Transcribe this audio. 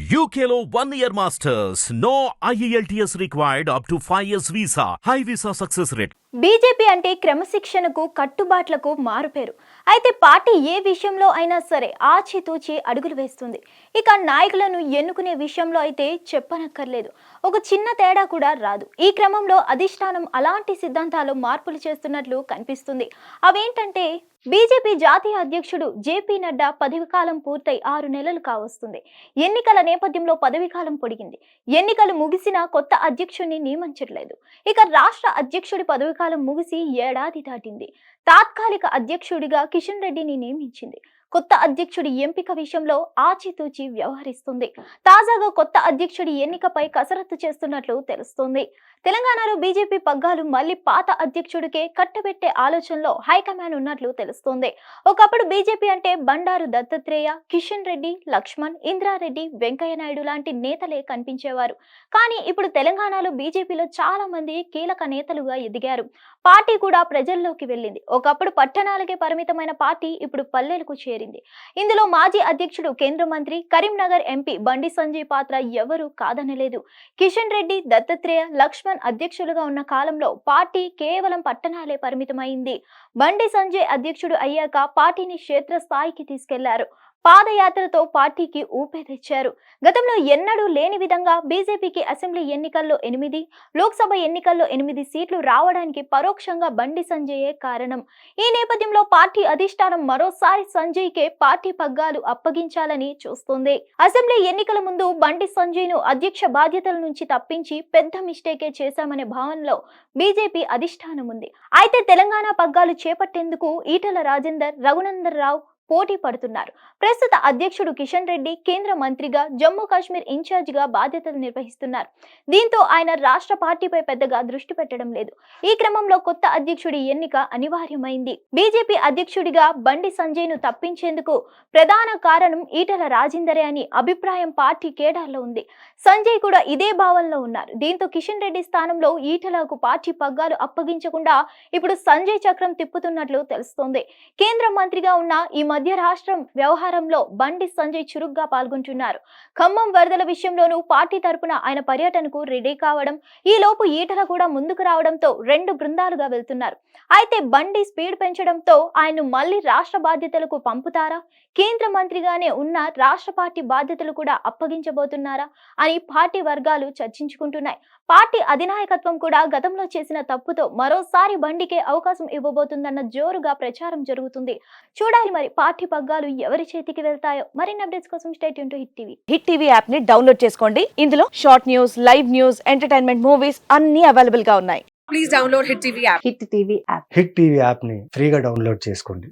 UKLO 1 year masters. No IELTS required up to 5 years visa. High visa success rate. BJP అంటే క్రమశిక్షణకు కట్టుబాట్లకు మారుపేరు. అయితే party ఏ విషయంలో అయినా సరే ఆచితూచి అడుగులు వేస్తుంది. ఇక నాయకులను ఎన్నుకునే విషయంలో అయితే చెప్పనక్కర్లేదు, ఒక చిన్న తేడా కూడా రాదు. ఈ క్రమంలో అధిష్టానం అలాంటి సిద్ధాంతాలు మార్పులు చేస్తున్నట్లు కనిపిస్తుంది. అవేంటంటే, బీజేపీ జాతీయ అధ్యక్షుడు జేపీ నడ్డా పదవీకాలం పూర్తయి 6 నెలలు కావస్తుంది. ఎన్నికల నేపథ్యంలో పదవీకాలం పొడిగింది. ఎన్నికలు ముగిసినా కొత్త అధ్యక్షుడిని నియమించట్లేదు. ఇక రాష్ట్ర అధ్యక్షుడి పదవీకాలం ముగిసి ఏడాది దాటింది. తాత్కాలిక అధ్యక్షుడిగా కిషన్ రెడ్డిని నియమించింది. కొత్త అధ్యక్షుడి ఎంపిక విషయంలో ఆచితూచి వ్యవహరిస్తుంది. తాజాగా కొత్త అధ్యక్షుడి ఎన్నికపై కసరత్తు చేస్తున్నట్లు తెలుస్తోంది. తెలంగాణలో బీజేపీ పగ్గాలు మళ్లీ పాత అధ్యక్షుడికే కట్టబెట్టే ఆలోచనలో హైకమాండ్ ఉన్నట్లు తెలుస్తోంది. ఒకప్పుడు బీజేపీ అంటే బండారు దత్తాత్రేయ, కిషన్ రెడ్డి, లక్ష్మణ్, ఇంద్రారెడ్డి, వెంకయ్య నాయుడు లాంటి నేతలే కనిపించేవారు. కానీ ఇప్పుడు తెలంగాణలో బీజేపీలో చాలా మంది కీలక నేతలుగా ఎదిగారు. పార్టీ కూడా ప్రజల్లోకి వెళ్ళింది. ఒకప్పుడు పట్టణాలకే పరిమితమైన పార్టీ ఇప్పుడు పల్లెలకు చేరింది. ఇందులో మాజీ అధ్యక్షుడు, కేంద్ర మంత్రి, కరీంనగర్ ఎంపీ బండి సంజయ్ పాత్ర ఎవరూ కాదనలేదు. కిషన్ రెడ్డి, దత్తాత్రేయ, లక్ష్మణ్ అధ్యక్షులుగా ఉన్న కాలంలో పార్టీ కేవలం పట్టణాలే పరిమితమైంది. బండి సంజయ్ అధ్యక్షుడు అయ్యాక పార్టీని క్షేత్రస్థాయికి తీసుకెళ్లారు. పాదయాత్రతో పార్టీకి ఊపే తెచ్చారు. గతంలో ఎన్నడూ లేని విధంగా బీజేపీకి అసెంబ్లీ ఎన్నికల్లో 8, లోక్సభ ఎన్నికల్లో 8 సీట్లు రావడానికి పరోక్షంగా బండి సంజయే కారణం. ఈ నేపథ్యంలో పార్టీ అధిష్టానం మరోసారి సంజయ్కే పార్టీ పగ్గాలు అప్పగించాలని చూస్తోంది. అసెంబ్లీ ఎన్నికల ముందు బండి సంజయ్ను అధ్యక్ష బాధ్యతల నుంచి తప్పించి పెద్ద మిస్టేకే చేశామనే భావనలో బీజేపీ అధిష్టానం ఉంది. అయితే తెలంగాణ పగ్గాలు చేపట్టేందుకు ఈటెల రాజేందర్, రఘునందన్ రావు పోటీ పడుతున్నారు. ప్రస్తుత అధ్యక్షుడు కిషన్ రెడ్డి కేంద్ర మంత్రిగా, జమ్మూ కాశ్మీర్ ఇన్ఛార్జిగా బాధ్యతలు నిర్వహిస్తున్నారు. దీంతో ఆయన రాష్ట్ర పార్టీపై పెద్దగా దృష్టి పెట్టడం లేదు. ఈ క్రమంలో కొత్త అధ్యక్షుడి ఎన్నిక అనివార్యమైంది. బీజేపీ అధ్యక్షుడిగా బండి సంజయ్ను తప్పించేందుకు ప్రధాన కారణం ఈటెల రాజేందరే అని అభిప్రాయం పార్టీ కేడర్లో ఉంది. సంజయ్ కూడా ఇదే భావనలో ఉన్నారు. దీంతో కిషన్ రెడ్డి స్థానంలో ఈటెలకు పార్టీ పగ్గాలు అప్పగించకుండా ఇప్పుడు సంజయ్ చక్రం తిప్పుతున్నట్లు తెలుస్తోంది. కేంద్ర మంత్రిగా ఉన్న ఈ మధ్య రాష్ట్రం వ్యవహారంలో బండి సంజయ్ చురుగ్గా పాల్గొంటున్నారు. ఖమ్మం వరదల విషయంలోనూ పార్టీ తరపున ఆయన పర్యటనకు రెడీ కావడం, ఈ లోపు ఈటల కూడా ముందుకు రావడంతో 2 బృందాలుగా వెళ్తున్నారు. అయితే బండి స్పీడ్ పెంచడంతో ఆయన్ను మళ్లీ రాష్ట్ర బాధ్యతలకు పంపుతారా, కేంద్ర మంత్రిగానే ఉన్న రాష్ట్ర పార్టీ బాధ్యతలు కూడా అప్పగించబోతున్నారా అని పార్టీ వర్గాలు చర్చించుకుంటున్నాయి. పార్టీ అధినాయకత్వం కూడా గతంలో చేసిన తప్పుతో మరోసారి బండికే అవకాశం ఇవ్వబోతుందన్న జోరుగా ప్రచారం జరుగుతుంది. చూడాలి మరి పార్టీ పగ్గాలు ఎవరి చేతికి వెళ్తాయో. మరిన్ని అప్డేట్స్ కోసం stay tune to hit TV. Hit TV app ని డౌన్లోడ్ చేసుకోండి. ఇందులో short news, live news, entertainment movies అన్ని అవైలబుల్ గా ఉన్నాయి. Please download Hit TV app. Hit TV app. Hit TV యాప్ని ఫ్రీగా డౌన్లోడ్ చేసుకోండి.